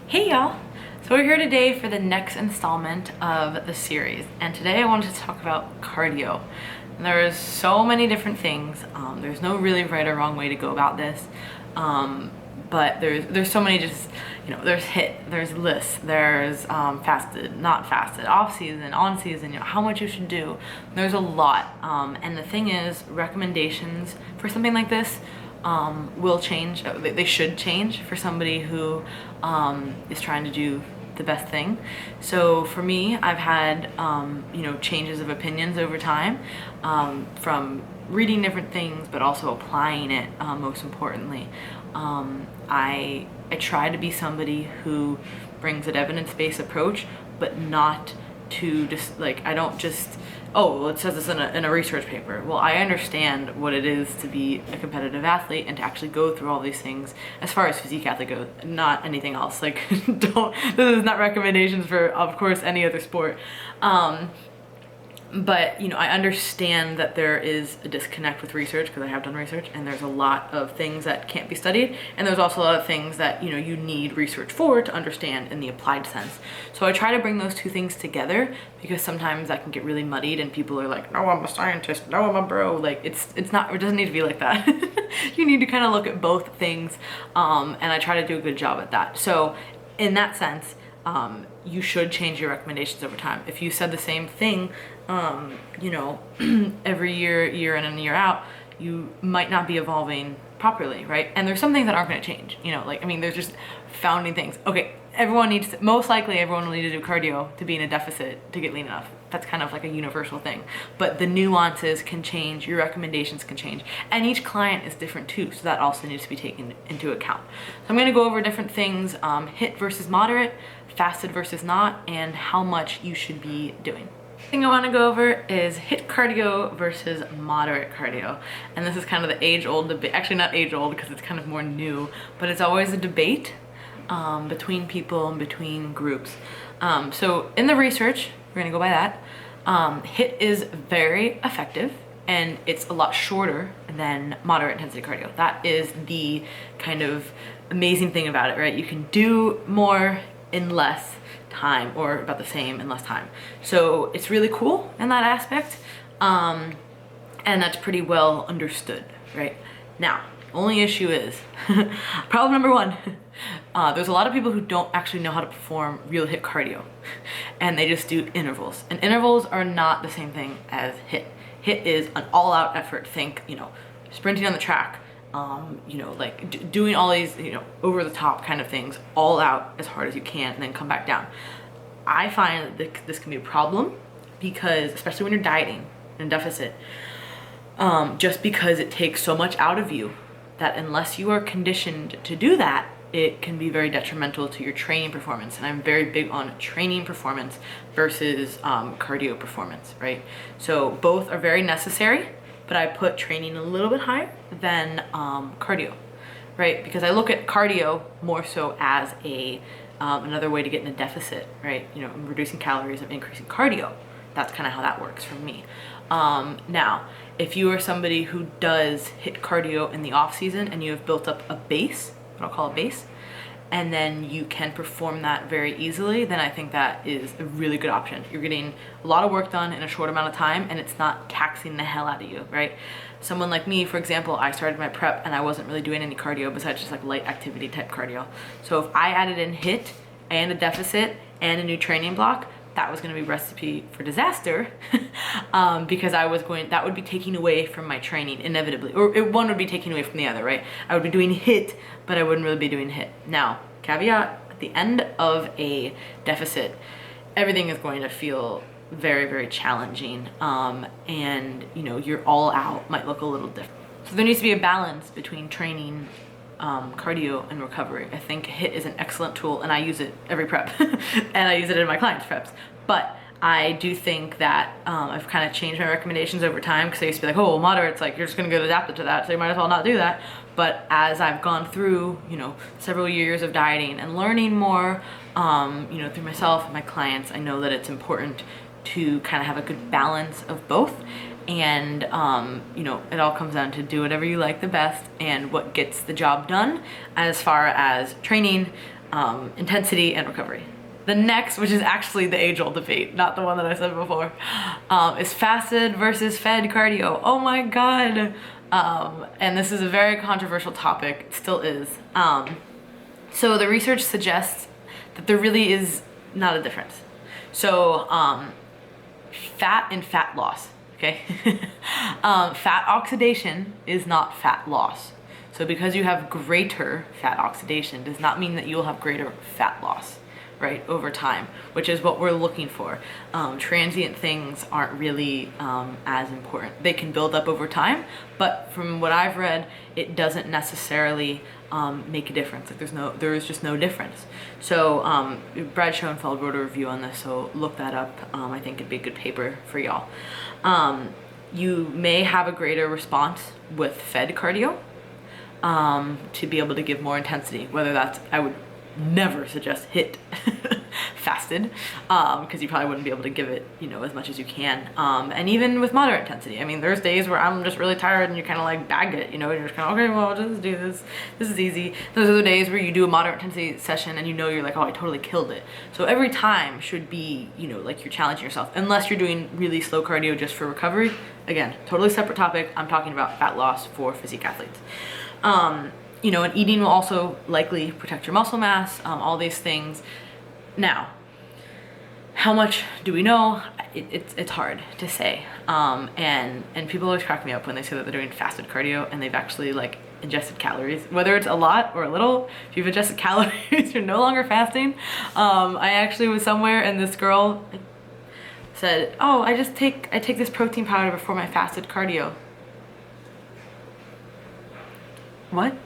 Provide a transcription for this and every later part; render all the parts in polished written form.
Hey y'all! So we're here today for the next installment of the series, and today I wanted to talk about cardio. And there's so many different things. There's no really right or wrong way to go about this, but there's so many there's HIIT, there's lists, there's fasted, not fasted, off season, on season, how much you should do. There's a lot, and the thing is, recommendations for something like this will change. They should change for somebody who is trying to do the best thing. So for me, I've had changes of opinions over time, from reading different things, but also applying it. Most importantly, I try to be somebody who brings an evidence-based approach, but not to just I don't just, oh, well, it says this in a research paper. Well, I understand what it is to be a competitive athlete and to actually go through all these things as far as physique athlete goes, not anything else. This is not recommendations for, of course, any other sport. But I understand that there is a disconnect with research, because I have done research, and there's a lot of things that can't be studied, and there's also a lot of things that you need research for to understand in the applied sense. So I try to bring those two things together, because sometimes that can get really muddied and people are like, no, I'm a scientist, no, I'm a bro. It's not, it doesn't need to be like that. You need to kind of look at both things, and I try to do a good job at that. So in that sense, you should change your recommendations over time. If you said the same thing, every year in and year out, you might not be evolving properly, right? And there's some things that aren't going to change, there's just founding things. Okay, most likely everyone will need to do cardio to be in a deficit to get lean enough. That's kind of like a universal thing. But the nuances can change, your recommendations can change, and each client is different too, so that also needs to be taken into account. So I'm going to go over different things, HIIT versus moderate, fasted versus not, and how much you should be doing. The thing I want to go over is HIIT cardio versus moderate cardio. And this is kind of the age-old debate. Actually, not age-old, because it's kind of more new, but it's always a debate between people and between groups. So in the research, we're going to go by that, HIIT is very effective, and it's a lot shorter than moderate intensity cardio. That is the kind of amazing thing about it, right? You can do more in less time, or about the same in less time. So it's really cool in that aspect, and that's pretty well understood, right? Now, only issue is, problem number one, there's a lot of people who don't actually know how to perform real HIIT cardio, and they just do intervals. And intervals are not the same thing as HIIT. HIIT is an all-out effort. Think, sprinting on the track, doing all these, over the top kind of things, all out as hard as you can, and then come back down. I find that this can be a problem, because especially when you're dieting in deficit, just because it takes so much out of you, that unless you are conditioned to do that, it can be very detrimental to your training performance. And I'm very big on training performance versus cardio performance, right? So both are very necessary, but I put training a little bit higher than cardio, right? Because I look at cardio more so as another way to get in a deficit, right? I'm reducing calories, I'm increasing cardio. That's kind of how that works for me. Now, if you are somebody who does HIIT cardio in the off season and you have built up a base, what I'll call a base, and then you can perform that very easily, then I think that is a really good option. You're getting a lot of work done in a short amount of time, and it's not taxing the hell out of you, right? Someone like me, for example, I started my prep and I wasn't really doing any cardio besides just light activity type cardio. So if I added in HIIT and a deficit and a new training block, that was going to be recipe for disaster, because that would be taking away from my training inevitably, or one would be taking away from the other, right? I would be doing HIIT, but I wouldn't really be doing HIIT. Now, caveat, at the end of a deficit, everything is going to feel very, very challenging, and your all out might look a little different. So there needs to be a balance between training, cardio, and recovery. I think HIIT is an excellent tool, and I use it every prep, and I use it in my clients' preps. But I do think that I've kind of changed my recommendations over time, because I used to be like, oh, well, moderate's you're just gonna get adapted to that, so you might as well not do that. But as I've gone through, several years of dieting and learning more, through myself and my clients, I know that it's important to kind of have a good balance of both. And it all comes down to do whatever you like the best and what gets the job done as far as training, intensity and recovery. The next, which is actually the age-old debate, not the one that I said before, is fasted versus fed cardio. Oh my God. And this is a very controversial topic, it still is. So the research suggests that there really is not a difference. So fat and fat loss, okay? Fat oxidation is not fat loss. So because you have greater fat oxidation does not mean that you will have greater fat loss, right, over time, which is what we're looking for. Transient things aren't really as important. They can build up over time, but from what I've read, it doesn't necessarily make a difference. Like there is just no difference. So Brad Schoenfeld wrote a review on this, so look that up. I think it'd be a good paper for y'all. You may have a greater response with fed cardio to be able to give more intensity, whether that's, I would never suggest HIIT fasted, because you probably wouldn't be able to give it, you know, as much as you can. And even with moderate intensity, I mean, there's days where I'm just really tired and you kind of like bag it, you know, and you're just kind of, okay, well, just do this. This is easy. Those are the days where you do a moderate intensity session and you know, you're like, oh, I totally killed it. So every time should be, you know, like you're challenging yourself, unless you're doing really slow cardio just for recovery. Again, totally separate topic. I'm talking about fat loss for physique athletes. You know, and eating will also likely protect your muscle mass, all these things. Now, how much do we know? It's hard to say. And people always crack me up when they say that they're doing fasted cardio and they've actually like ingested calories, whether it's a lot or a little. If you've ingested calories, you're no longer fasting. I actually was somewhere and this girl said, oh, I take this protein powder before my fasted cardio. What?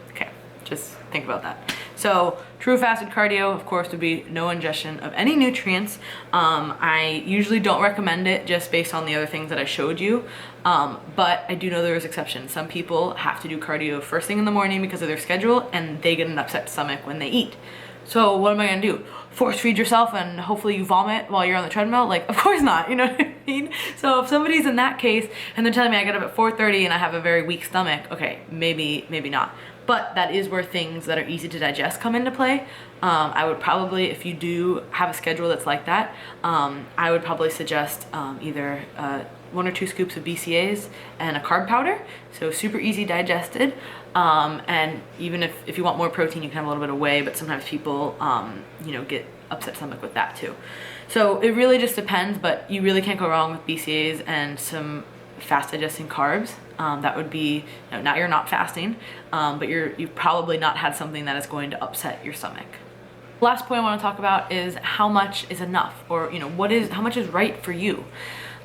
Okay, just think about that. So true fasted cardio, of course, would be no ingestion of any nutrients. I usually don't recommend it just based on the other things that I showed you, but I do know there is exceptions. Some people have to do cardio first thing in the morning because of their schedule and they get an upset stomach when they eat. So what am I gonna do? Force feed yourself and hopefully you vomit while you're on the treadmill? Like, of course not, you know what I mean? So if somebody's in that case and they're telling me I get up at 4:30 and I have a very weak stomach, okay, maybe not. But that is where things that are easy to digest come into play. I would probably, if you do have a schedule that's like that, I would probably suggest either 1 or 2 scoops of BCAAs and a carb powder, so super easy digested. And even if you want more protein, you can have a little bit of whey, but sometimes people, you know, get upset stomach with that too. So it really just depends, but you really can't go wrong with BCAAs and some fast digesting carbs. That would be, you know, now you're not fasting, but you've probably not had something that is going to upset your stomach. Last point I want to talk about is how much is enough, or, you know, how much is right for you.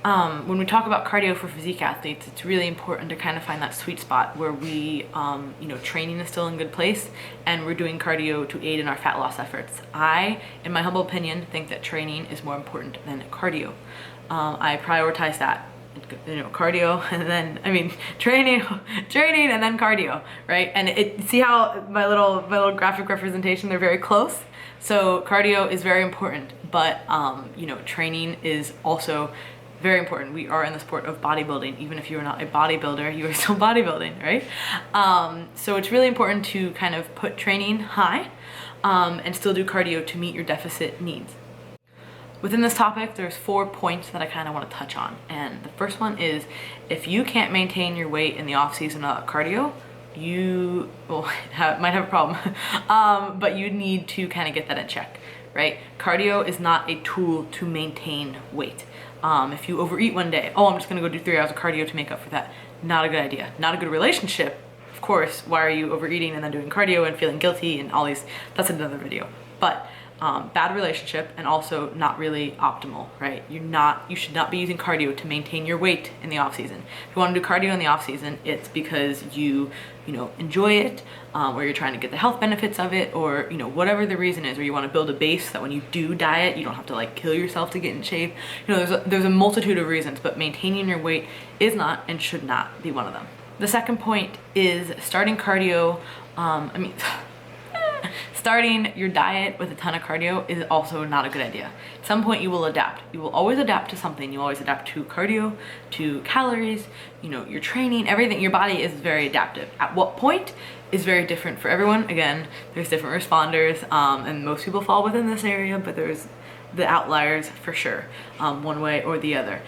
When we talk about cardio for physique athletes, it's really important to kind of find that sweet spot where we, you know, training is still in good place and we're doing cardio to aid in our fat loss efforts. I, in my humble opinion, think that training is more important than cardio. I prioritize that. You know, cardio and then, I mean, training and then cardio, right? And see how my little graphic representation, they're very close. So cardio is very important, but you know, training is also very important. We are in the sport of bodybuilding. Even if you are not a bodybuilder, you are still bodybuilding, right? So it's really important to kind of put training high and still do cardio to meet your deficit needs. Within this topic, there's 4 points that I kind of want to touch on. And the first one is, if you can't maintain your weight in the off season of cardio, you might have a problem, but you need to kind of get that in check, right? Cardio is not a tool to maintain weight. If you overeat one day, oh, I'm just gonna go do 3 hours of cardio to make up for that. Not a good idea. Not a good relationship. Of course, why are you overeating and then doing cardio and feeling guilty and all these? That's another video. But bad relationship and also not really optimal, right? You should not be using cardio to maintain your weight in the off season. If you want to do cardio in the off season, it's because you know, enjoy it, or you're trying to get the health benefits of it, or, you know, whatever the reason is, or you want to build a base that when you do diet, you don't have to like kill yourself to get in shape. You know, there's a multitude of reasons, but maintaining your weight is not and should not be one of them. The second point is starting cardio, starting your diet with a ton of cardio is also not a good idea. At some point you will adapt. You will always adapt to something. You always adapt to cardio, to calories, you know, your training, everything. Your body is very adaptive. At what point is very different for everyone. Again, there's different responders, and most people fall within this area, but there's the outliers for sure, one way or the other.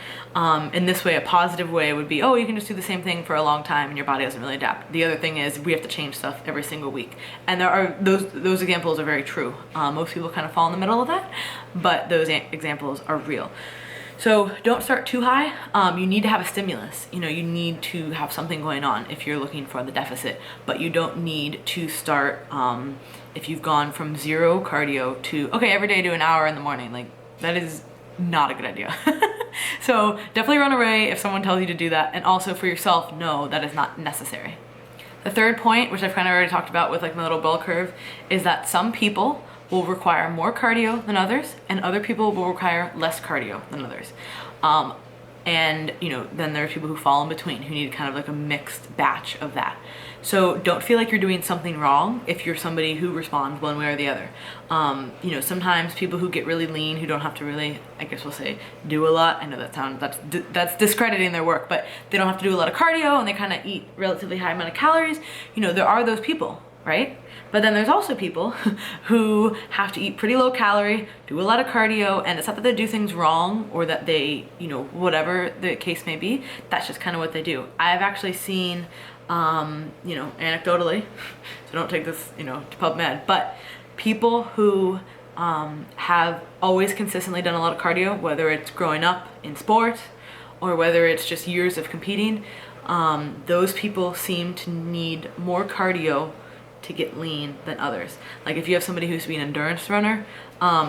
In this way, a positive way would be, oh, you can just do the same thing for a long time and your body doesn't really adapt. The other thing is we have to change stuff every single week. And there are those examples are very true. Most people kind of fall in the middle of that, but those examples are real. So don't start too high. You need to have a stimulus. You know, you need to have something going on if you're looking for the deficit, but you don't need to start, if you've gone from 0 cardio to, okay, every day do an hour in the morning. Like, that is not a good idea. So definitely run away if someone tells you to do that. And also for yourself, know that is not necessary. The third point, which I've kind of already talked about with like my little bell curve, is that some people will require more cardio than others, and other people will require less cardio than others. And you know, then there are people who fall in between who need kind of like a mixed batch of that. So don't feel like you're doing something wrong if you're somebody who responds one way or the other. You know, sometimes people who get really lean, who don't have to really, I guess we'll say, do a lot. I know that's discrediting their work, but they don't have to do a lot of cardio and they kind of eat relatively high amount of calories. You know, there are those people, right? But then there's also people who have to eat pretty low calorie, do a lot of cardio, and it's not that they do things wrong or that they, you know, whatever the case may be, that's just kind of what they do. I've actually seen, you know, anecdotally, so don't take this, you know, to PubMed, but people who have always consistently done a lot of cardio, whether it's growing up in sport or whether it's just years of competing, those people seem to need more cardio to get lean than others. Like if you have somebody who's been an endurance runner,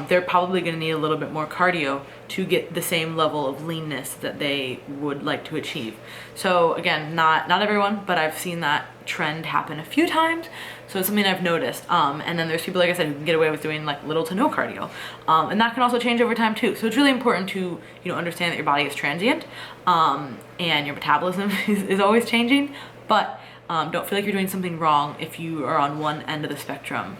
they're probably going to need a little bit more cardio to get the same level of leanness that they would like to achieve. So again, not everyone, but I've seen that trend happen a few times. So it's something I've noticed. And then there's people, like I said, who can get away with doing like little to no cardio. And that can also change over time too. So it's really important to, you know, understand that your body is transient, and your metabolism is always changing, but don't feel like you're doing something wrong if you are on one end of the spectrum.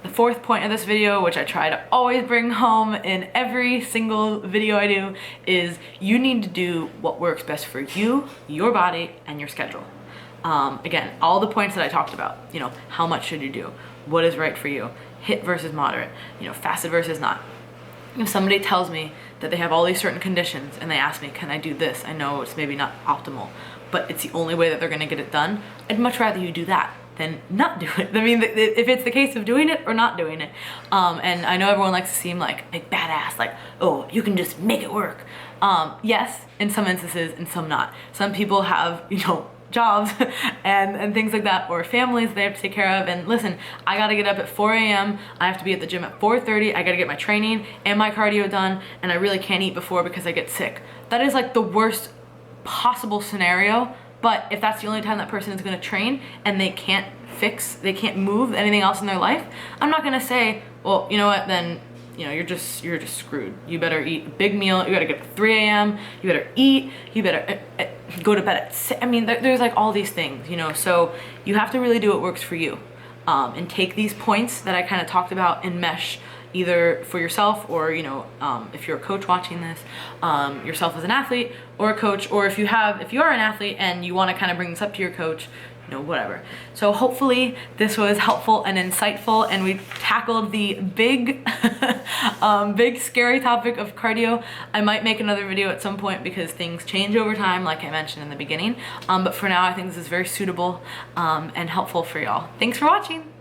The fourth point of this video, which I try to always bring home in every single video I do, is you need to do what works best for you, your body, and your schedule. Again, all the points that I talked about, you know, how much should you do? What is right for you? HIIT versus moderate, you know, fasted versus not. If somebody tells me that they have all these certain conditions and they ask me, can I do this? I know it's maybe not optimal, but it's the only way that they're gonna get it done. I'd much rather you do that than not do it. I mean, if it's the case of doing it or not doing it. And I know everyone likes to seem like badass, like, oh, you can just make it work. Yes, in some instances, and some not. Some people have, you know, jobs and things like that, or families they have to take care of. And listen, I gotta get up at 4 a.m. I have to be at the gym at 4:30. I gotta get my training and my cardio done, and I really can't eat before because I get sick. That is like the worst possible scenario. But if that's the only time that person is gonna train and they can't move anything else in their life, I'm not gonna say, well, you know what, then, you know, you're just screwed. You better eat a big meal. You gotta get up at 3 a.m. You better eat. You better go to bed at 6. I mean, there's like all these things, you know, so you have to really do what works for you, and take these points that I kind of talked about and mesh either for yourself or, you know, if you're a coach watching this, yourself as an athlete or a coach, or if you are an athlete and you want to kind of bring this up to your coach, you know, whatever. So hopefully this was helpful and insightful, and we tackled the big, big scary topic of cardio. I might make another video at some point because things change over time, like I mentioned in the beginning. But for now, I think this is very suitable and helpful for y'all. Thanks for watching.